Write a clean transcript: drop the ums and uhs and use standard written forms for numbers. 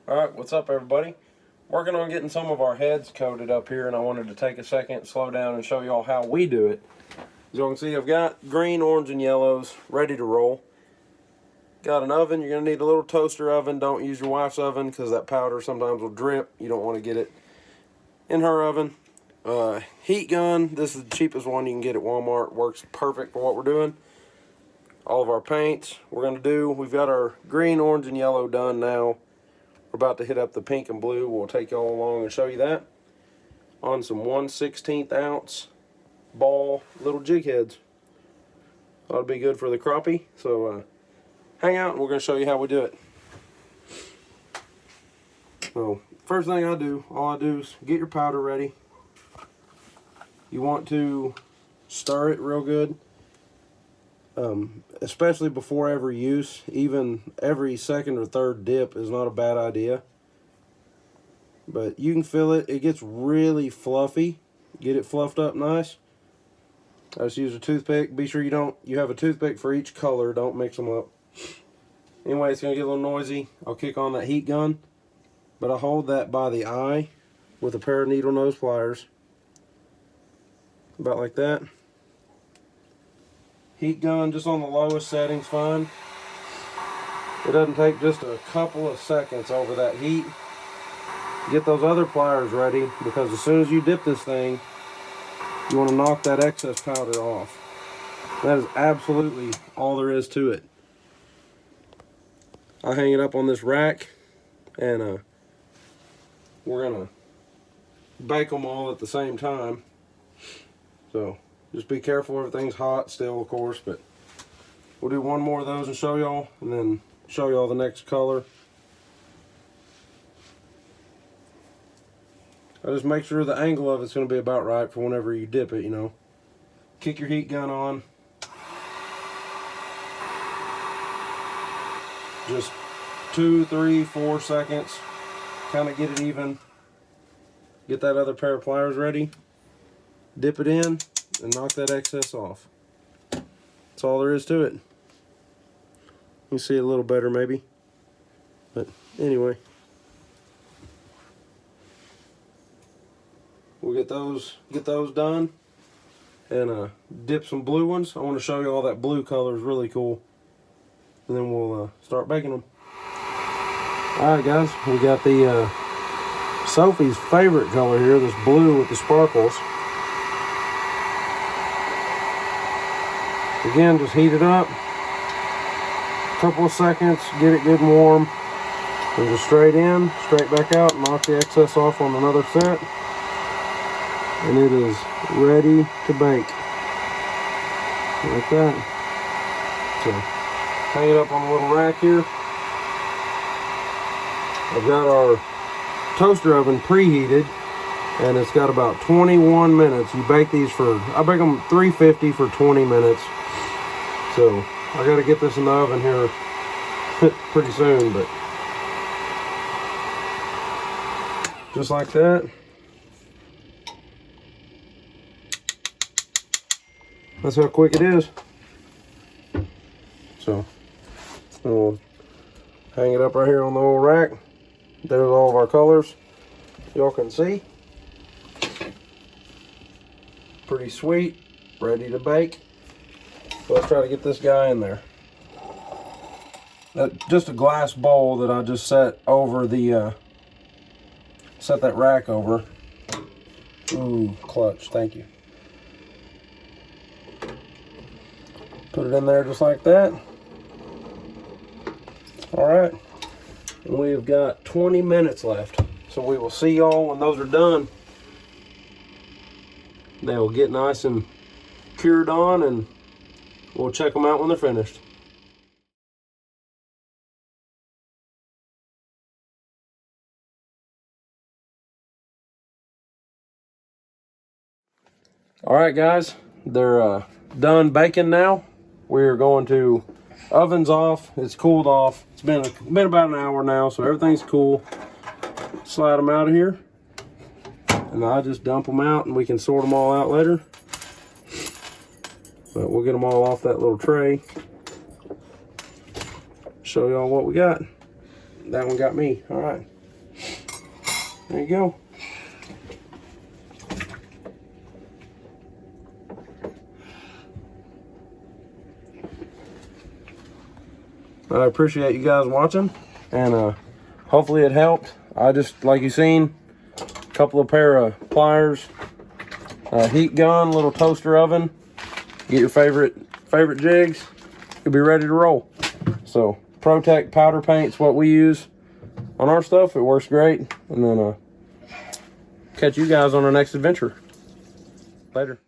Alright, what's up everybody? Working on getting some of our heads coated up here, and I wanted to take a second, slow down, and show y'all how we do it. As you can see, I've got green, orange, and yellows ready to roll. Got an oven. You're going to need a little toaster oven. Don't use your wife's oven because that powder sometimes will drip. You don't want to get it in her oven. Heat gun. This is the cheapest one you can get at Walmart. Works perfect for what we're doing. All of our paints we've got our green, orange, and yellow done now. We're about to hit up the pink and blue. We'll take y'all along and show you that on some 1/16 ounce ball little jig heads. That'll be good for the crappie. So hang out and we're going to show you how we do it. So first thing all I do is get your powder ready. You want to stir it real good, especially before every use. Even every second or third dip is not a bad idea. But you can feel it. It gets really fluffy. Get it fluffed up nice. I just use a toothpick. Be sure you have a toothpick for each color. Don't mix them up. Anyway, it's going to get a little noisy. I'll kick on that heat gun. But I hold that by the eye with a pair of needle nose pliers. About like that. Heat gun just on the lowest settings, fine. It doesn't take just a couple of seconds over that heat. Get those other pliers ready, because as soon as you dip this thing, you want to knock that excess powder off. That is absolutely all there is to it. I hang it up on this rack, and we're gonna bake them all at the same time. So just be careful, everything's hot still, of course, but we'll do one more of those and show y'all, and then show y'all the next color. I just make sure the angle of it's going to be about right for whenever you dip it, you know. Kick your heat gun on. Just 2, 3, 4 seconds. Kind of get it even. Get that other pair of pliers ready. Dip it in and knock that excess off. That's all there is to it. You can see it a little better maybe. But anyway. We'll get those done and dip some blue ones. I want to show you all that blue color is really cool. And then we'll start baking them. Alright guys, we got the Sophie's favorite color here, this blue with the sparkles. Again, just heat it up. Couple of seconds, get it good and warm. And just straight in, straight back out, knock the excess off on another set. And it is ready to bake. Like that. So, hang it up on a little rack here. I've got our toaster oven preheated, and it's got about 21 minutes. You bake these I bake them 350 for 20 minutes. So, I got to get this in the oven here pretty soon, but just like that. That's how quick it is. So, we'll hang it up right here on the old rack. There's all of our colors. Y'all can see. Pretty sweet. Ready to bake. So let's try to get this guy in there. Just a glass bowl that I just set over set that rack over. Ooh, clutch. Thank you. Put it in there just like that. Alright. And we've got 20 minutes left. So we will see y'all when those are done. They will get nice and cured on, and we'll check them out when they're finished. Alright guys, they're done baking now. We're going to, oven's off, it's cooled off. It's been about an hour now, so everything's cool. Slide them out of here. And I just dump them out, and we can sort them all out later. But we'll get them all off that little tray. Show y'all what we got. That one got me. All right. There you go. I appreciate you guys watching, and hopefully it helped. I just, like you seen, a couple of pair of pliers, a heat gun, little toaster oven. Get your favorite jigs. You'll be ready to roll. So Pro-Tec Powder Paint's what we use on our stuff. It works great. And then catch you guys on our next adventure. Later.